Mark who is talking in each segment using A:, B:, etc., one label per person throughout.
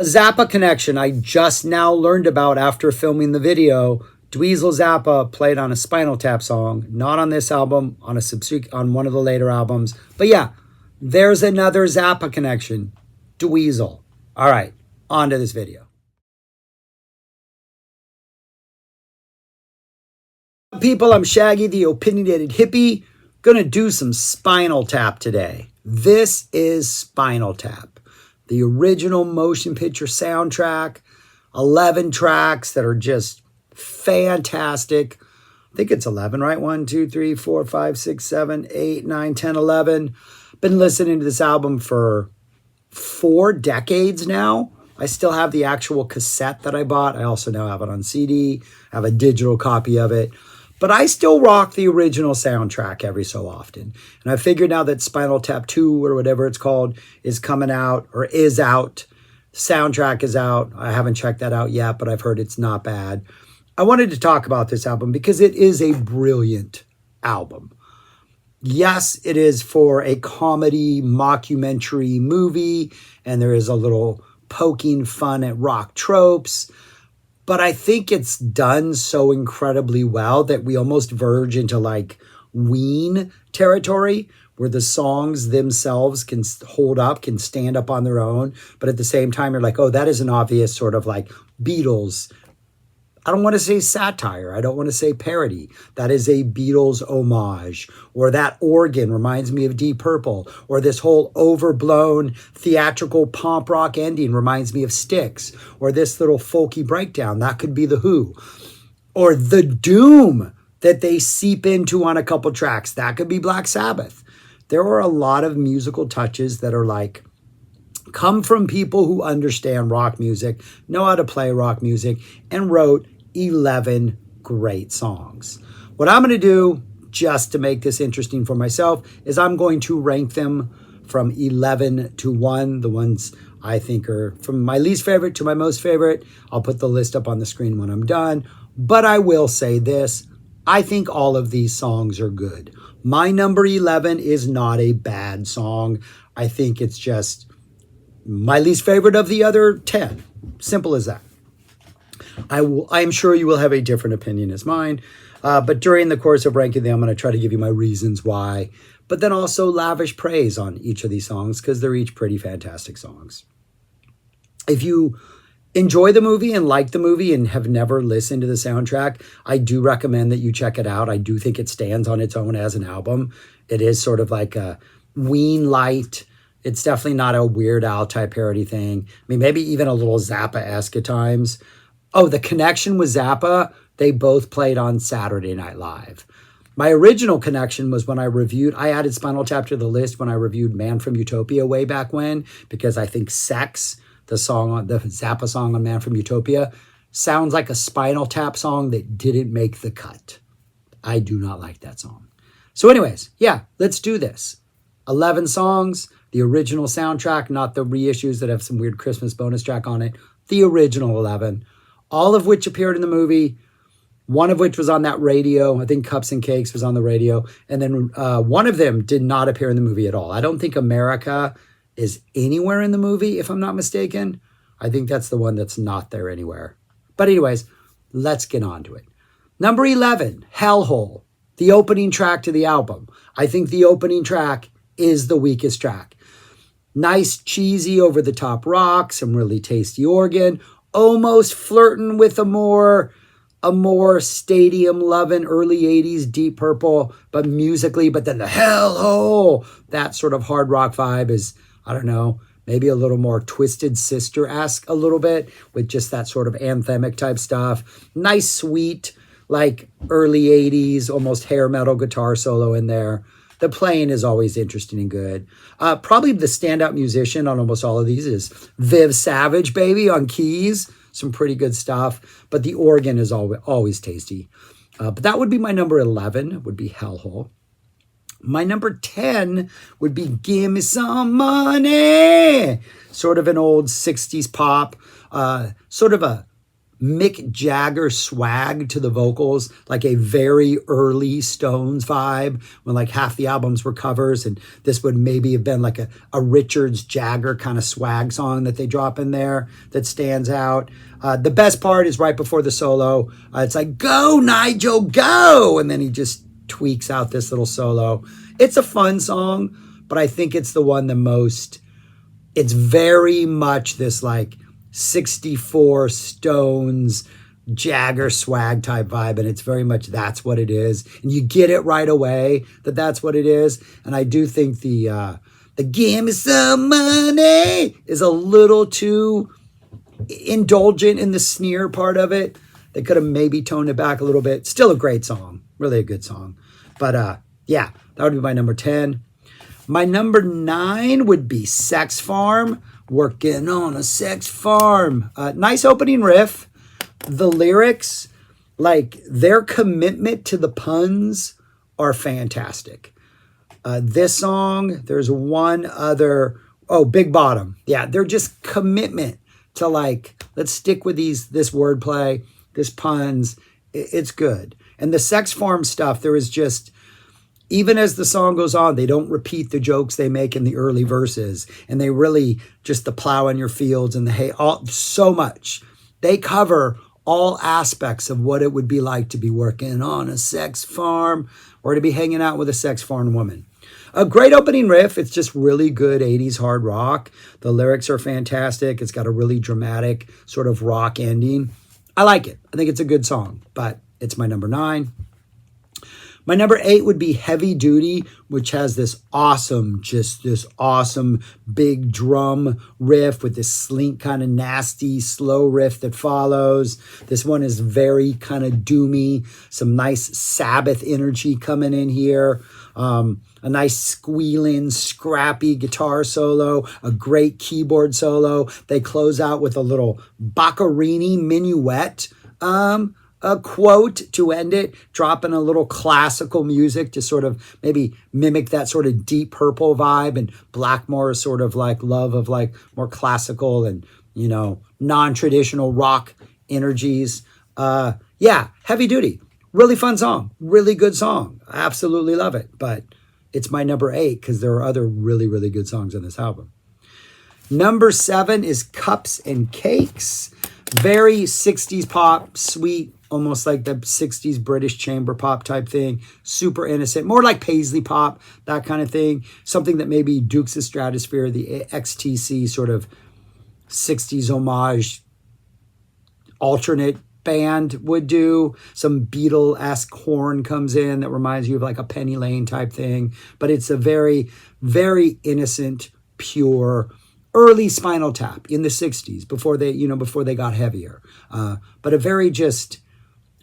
A: A Zappa connection I just now learned about after filming the video. Dweezil Zappa played on a Spinal Tap song, not on this album, on one of the later albums. But yeah, there's another Zappa connection. Dweezil. All right, on to this video. People, I'm Shaggy, the opinionated hippie. Gonna do some Spinal Tap today. This is Spinal Tap, the original motion picture soundtrack, 11 tracks that are just fantastic. I think it's 11, right? 1, 2, 3, 4, 5, 6, 7, 8, 9, 10, 11. Been listening to this album for 4 decades now. I still have the actual cassette that I bought. I also now have it on CD. I have a digital copy of it. But I still rock the original soundtrack every so often. And I figured now that Spinal Tap 2 or whatever it's called is coming out or is out. The soundtrack is out. I haven't checked that out yet, but I've heard it's not bad. I wanted to talk about this album because it is a brilliant album. Yes, it is for a comedy mockumentary movie, and there is a little poking fun at rock tropes. But I think it's done so incredibly well that we almost verge into like Ween territory, where the songs themselves can hold up, can stand up on their own. But at the same time, you're like, oh, that is an obvious sort of like Beatles. I don't want to say satire. I don't want to say parody. That is a Beatles homage. Or that organ reminds me of Deep Purple. Or this whole overblown theatrical pomp rock ending reminds me of Styx. Or this little folky breakdown, that could be The Who. Or the doom that they seep into on a couple tracks, that could be Black Sabbath. There are a lot of musical touches that are like, come from people who understand rock music, know how to play rock music, and wrote 11 great songs. What I'm going to do, just to make this interesting for myself, is I'm going to rank them from 11 to 1, the ones I think are from my least favorite to my most favorite. I'll put the list up on the screen when I'm done. But I will say this, I think all of these songs are good. My number 11 is not a bad song. I think it's just my least favorite of the other 10. Simple as that. I'm sure you will have a different opinion as mine. But during the course of ranking them, I'm going to try to give you my reasons why. But then also lavish praise on each of these songs because they're each pretty fantastic songs. If you enjoy the movie and like the movie and have never listened to the soundtrack, I do recommend that you check it out. I do think it stands on its own as an album. It is sort of like a Ween light. It's definitely not a Weird Al type parody thing. I mean, maybe even a little Zappa-esque at times. Oh, the connection with Zappa, they both played on Saturday Night Live. My original connection was when I added Spinal Tap to the list when I reviewed Man from Utopia way back when, because I think Sex, the Zappa song on Man from Utopia, sounds like a Spinal Tap song that didn't make the cut. I do not like that song. So anyways, yeah, let's do this. 11 songs, the original soundtrack, not the reissues that have some weird Christmas bonus track on it. The original 11, all of which appeared in the movie, one of which was on that radio. I think Cups and Cakes was on the radio. And then one of them did not appear in the movie at all. I don't think America is anywhere in the movie, if I'm not mistaken. I think that's the one that's not there anywhere. But anyways, let's get on to it. Number 11, Hellhole, the opening track to the album. I think the opening track is the weakest track. Nice, cheesy, over-the-top rock, some really tasty organ, almost flirting with a more stadium-loving early 80s Deep Purple, but musically, but then the hellhole, that sort of hard rock vibe is, I don't know, maybe a little more Twisted Sister-esque a little bit, with just that sort of anthemic type stuff. Nice, sweet, like early 80s, almost hair metal guitar solo in there. The playing is always interesting and good. Probably the standout musician on almost all of these is Viv Savage, baby, on keys. Some pretty good stuff. But the organ is always tasty. But that would be my number 11, would be Hellhole. My number 10 would be Give Me Some Money. Sort of an old 60s pop. Sort of a Mick Jagger swag to the vocals, like a very early Stones vibe when like half the albums were covers, and this would maybe have been like a Richards Jagger kind of swag song that they drop in there that stands out. The best part is right before the solo. It's like, go Nigel, go! And then he just tweaks out this little solo. It's a fun song, but I think it's the one the most, it's very much this like 64 Stones Jagger swag type vibe, and it's very much that's what it is, and you get it right away that that's what it is. And I do think the give me some money is a little too indulgent in the sneer part of it. They could have maybe toned it back a little bit. Still a great song, really a good song. But yeah, that would be my number 10. My number 9 would be Sex Farm. Working on a sex farm. Nice opening riff. The lyrics, like their commitment to the puns are fantastic. This song, there's one other, Big Bottom. Yeah, they're just commitment to like, let's stick with this wordplay, this puns. It's good. And the Sex Farm stuff, there is just, even as the song goes on, they don't repeat the jokes they make in the early verses. And they really just the plow in your fields and the hay, so much. They cover all aspects of what it would be like to be working on a sex farm or to be hanging out with a sex farm woman. A great opening riff. It's just really good 80s hard rock. The lyrics are fantastic. It's got a really dramatic sort of rock ending. I like it. I think it's a good song, but it's my number 9. My number 8 would be Heavy Duty, which has this awesome big drum riff with this slink kind of nasty slow riff that follows. This one is very kind of doomy, some nice Sabbath energy coming in here. A nice squealing, scrappy guitar solo, a great keyboard solo. They close out with a little Boccherini minuet. A quote to end it, dropping a little classical music to sort of maybe mimic that sort of Deep Purple vibe, and Blackmore's sort of like love of like more classical and, you know, non-traditional rock energies. Yeah, Heavy Duty. Really fun song. Really good song. I absolutely love it. But it's my number 8 because there are other really, really good songs on this album. Number 7 is Cups and Cakes. Very 60s pop, sweet, almost like the 60s British chamber pop type thing. Super innocent, more like Paisley pop, that kind of thing. Something that maybe Dukes of Stratosphere, the XTC sort of 60s homage alternate band would do. Some Beatle-esque horn comes in that reminds you of like a Penny Lane type thing. But it's a very, very innocent, pure, early Spinal Tap in the 60s before they got heavier. But a very just,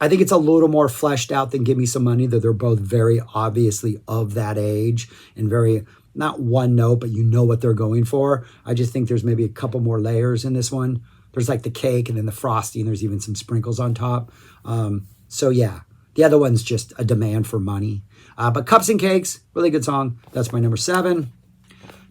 A: I think it's a little more fleshed out than Give Me Some Money, though they're both very obviously of that age and very, not one note, but you know what they're going for. I just think there's maybe a couple more layers in this one. There's like the cake and then the frosting. And there's even some sprinkles on top. So yeah, the other one's just a demand for money. But Cups and Cakes, really good song. That's my number 7.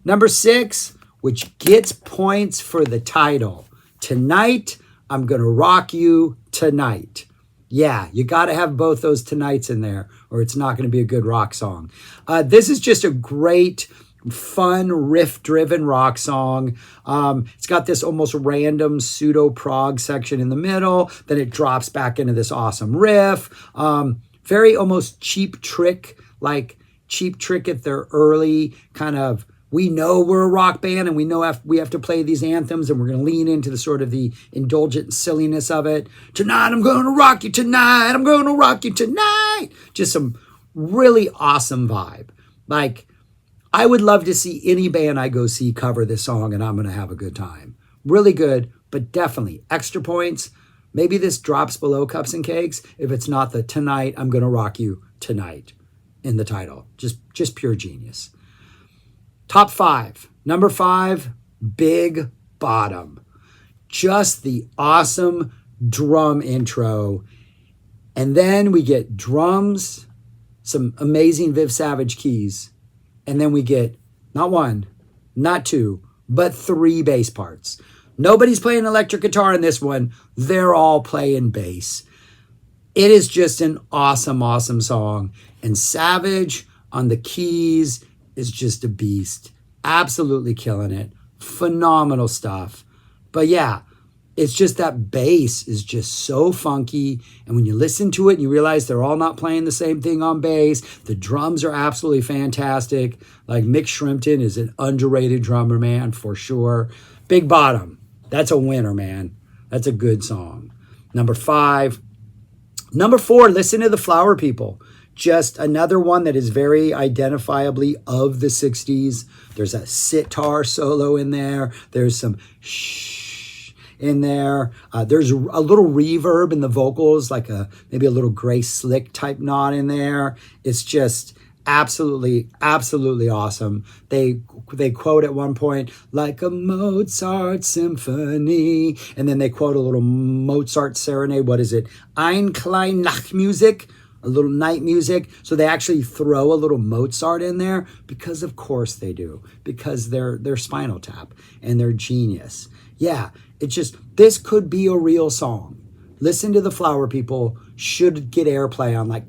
A: Number 6, which gets points for the title. Tonight, I'm Gonna Rock You Tonight. Yeah, you got to have both those tonights in there or it's not going to be a good rock song. This is just a great, fun, riff-driven rock song. It's got this almost random pseudo-prog section in the middle. Then it drops back into this awesome riff. Very almost Cheap Trick, like Cheap Trick at their early kind of, we know we're a rock band and we know we have to play these anthems and we're going to lean into the sort of the indulgent silliness of it. Tonight, I'm going to rock you tonight. I'm going to rock you tonight. Just some really awesome vibe. Like, I would love to see any band I go see cover this song and I'm going to have a good time. Really good, but definitely extra points. Maybe this drops below Cups and Cakes if it's not the Tonight, I'm going to rock you tonight in the title. Just pure genius. Top 5. Number 5, Big Bottom. Just the awesome drum intro. And then we get drums, some amazing Viv Savage keys. And then we get not 1, not 2, but 3 bass parts. Nobody's playing electric guitar in this one. They're all playing bass. It is just an awesome, awesome song. And Savage on the keys is just a beast. Absolutely killing it. Phenomenal stuff. But yeah, it's just that bass is just so funky. And when you listen to it and you realize they're all not playing the same thing on bass, the drums are absolutely fantastic. Like Mick Shrimpton is an underrated drummer, man, for sure. Big Bottom. That's a winner, man. That's a good song. Number 5. Number 4, Listen to the Flower People. Just another one that is very identifiably of the 60s. There's a sitar solo in there. There's some shh in there. There's a little reverb in the vocals, like maybe a little Grace Slick type nod in there. It's just absolutely, absolutely awesome. They quote at one point, like a Mozart symphony. And then they quote a little Mozart serenade. What is it? Ein klein Nachtmusik. A little night music. So they actually throw a little Mozart in there because of course they do. Because they're Spinal Tap and they're genius. Yeah, it's just, this could be a real song. Listen to the Flower People should get airplay on like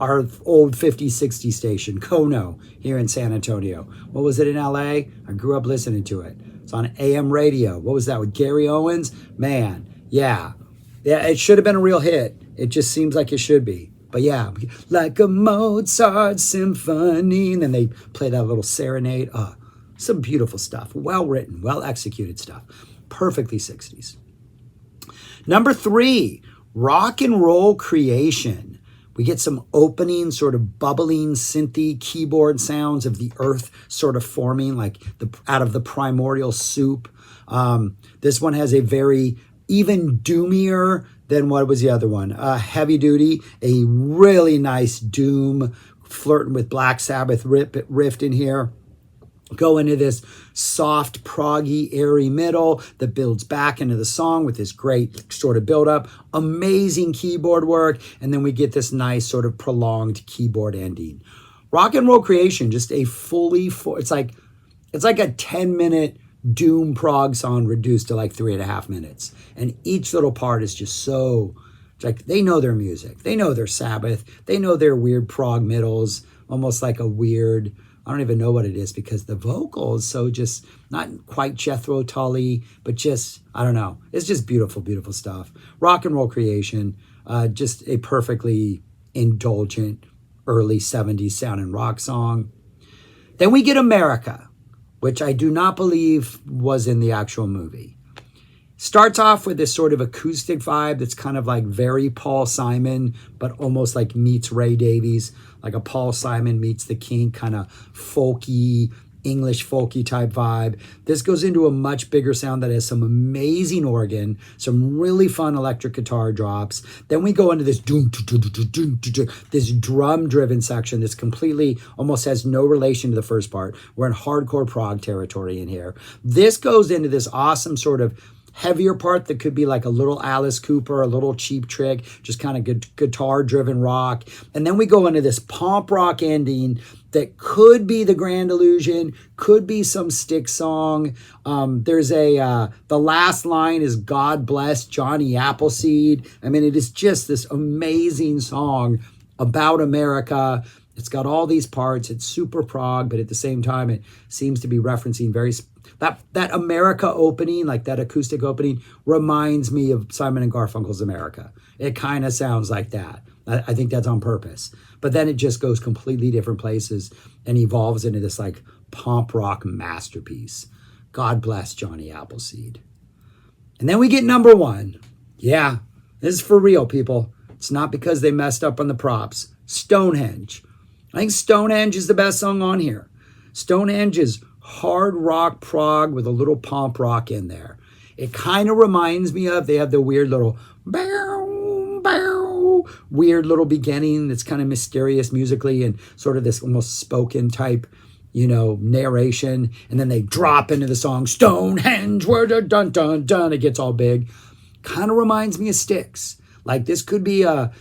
A: our old 50, 60 station, Kono, here in San Antonio. What was it in LA? I grew up listening to it. It's on AM radio. What was that with Gary Owens? Man, yeah. Yeah, it should have been a real hit. It just seems like it should be. But yeah, like a Mozart symphony. And then they play that little serenade. Some beautiful stuff. Well written, well executed stuff. Perfectly 60s. Number 3, Rock and Roll Creation. We get some opening, sort of bubbling, synthy keyboard sounds of the earth sort of forming like out of the primordial soup. This one has a very even doomier than what was the other one? Heavy Duty, a really nice doom, flirting with Black Sabbath riff in here. Go into this soft, proggy, airy middle that builds back into the song with this great sort of build-up. Amazing keyboard work. And then we get this nice sort of prolonged keyboard ending. Rock and Roll Creation, just a it's like a 10-minute doom prog song reduced to like 3.5 minutes. And each little part is just so, it's like they know their music. They know their Sabbath. They know their weird prog middles, almost like a weird, I don't even know what it is because the vocals, so just not quite Jethro Tull-y, but just, I don't know. It's just beautiful, beautiful stuff. Rock and Roll Creation, just a perfectly indulgent early 70s sound and rock song. Then we get America, which I do not believe was in the actual movie. Starts off with this sort of acoustic vibe that's kind of like very Paul Simon, but almost like meets Ray Davies, like a Paul Simon meets the King, kind of folky, English folky type vibe. This goes into a much bigger sound that has some amazing organ, some really fun electric guitar drops. Then we go into this this drum-driven section that's completely, almost has no relation to the first part. We're in hardcore prog territory in here. This goes into this awesome sort of heavier part that could be like a little Alice Cooper, a little Cheap Trick, just kind of good guitar-driven rock. And then we go into this pomp rock ending that could be the Grand Illusion, could be some Styx song. There's the last line is God Bless Johnny Appleseed. I mean, it is just this amazing song about America. It's got all these parts. It's super prog, but at the same time, it seems to be referencing that America opening, like that acoustic opening, reminds me of Simon and Garfunkel's America. It kind of sounds like that. I think that's on purpose. But then it just goes completely different places and evolves into this like pomp rock masterpiece. God Bless Johnny Appleseed. And then we get number 1. Yeah, this is for real, people. It's not because they messed up on the props. Stonehenge. I think Stonehenge is the best song on here. Stonehenge is hard rock prog with a little pomp rock in there. It kind of reminds me of, they have the weird little bow, bow, weird little beginning that's kind of mysterious musically and sort of this almost spoken type, narration. And then they drop into the song, Stonehenge, where the dun dun dun, it gets all big. Kind of reminds me of Styx. Like this could be a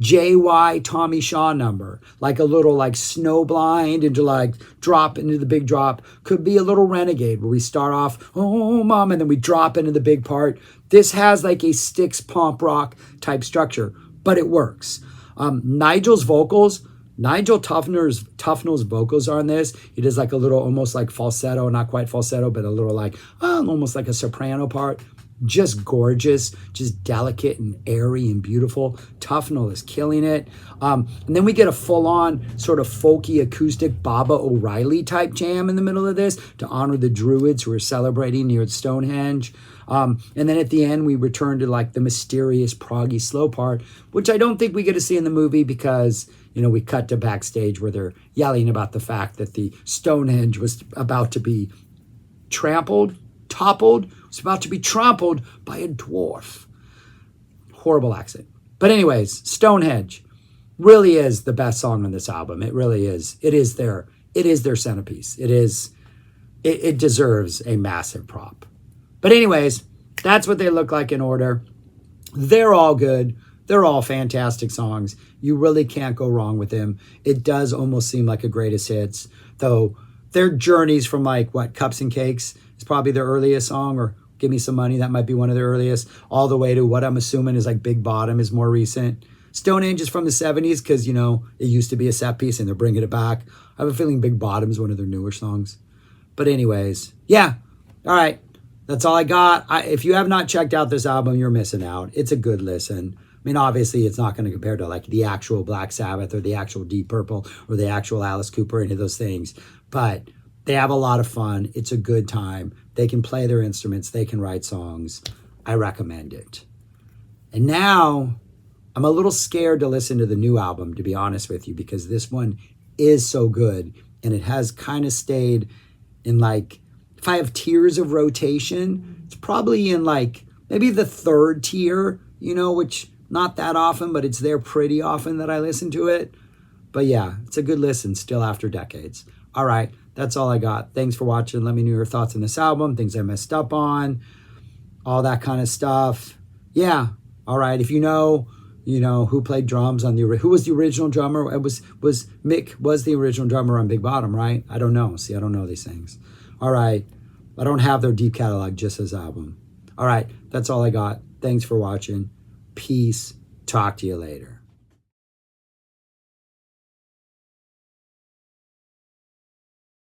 A: JY Tommy Shaw number, like a little like Snowblind into like drop into the big drop. Could be a little Renegade where we start off, oh mom, and then we drop into the big part. This has like a Styx pop rock type structure, but it works. Nigel's vocals, Nigel Tufnell's vocals are on this. He does like a little almost like falsetto, not quite falsetto, but a little like almost like a soprano part. Just gorgeous, just delicate and airy and beautiful. Tufnell is killing it. And then we get a full-on sort of folky acoustic Baba O'Reilly type jam in the middle of this to honor the Druids who are celebrating near Stonehenge. And then at the end, we return to like the mysterious proggy slow part, which I don't think we get to see in the movie because, you know, we cut to backstage where they're yelling about the fact that the Stonehenge was about to be toppled, was about to be trampled by a dwarf. Horrible accent. But anyways, Stonehenge really is the best song on this album. It really is. It is their centerpiece. It deserves a massive prop. But anyways, that's what they look like in order. They're all good. They're all fantastic songs. You really can't go wrong with them. It does almost seem like a greatest hits, though their journeys from like what, Cups and Cakes is probably their earliest song, or Give Me Some Money, that might be one of their earliest, all the way to what I'm assuming is like Big Bottom is more recent. Stonehenge is from the 70s because, you know, it used to be a set piece and they're bringing it back. I have a feeling Big Bottom is one of their newer songs. But anyways, yeah. All right. That's all I got. If you have not checked out this album, you're missing out. It's a good listen. I mean, obviously, it's not going to compare to like the actual Black Sabbath or the actual Deep Purple or the actual Alice Cooper, any of those things. But they have a lot of fun. It's a good time. They can play their instruments. They can write songs. I recommend it. And now I'm a little scared to listen to the new album, to be honest with you, because this one is so good. And it has kind of stayed in like, if I have tiers of rotation, it's probably in like maybe the third tier, you know, which not that often, but it's there pretty often that I listen to it. But yeah, it's a good listen still after decades. All right, that's all I got. Thanks for watching. Let me know your thoughts on this album, things I messed up on, all that kind of stuff. Yeah, all right. If you know who played drums on who was the original drummer? It was Mick was the original drummer on Big Bottom, right? I don't know. See, I don't know these things. All right. I don't have their deep catalog, just this album. All right. That's all I got. Thanks for watching. Peace. Talk to you later.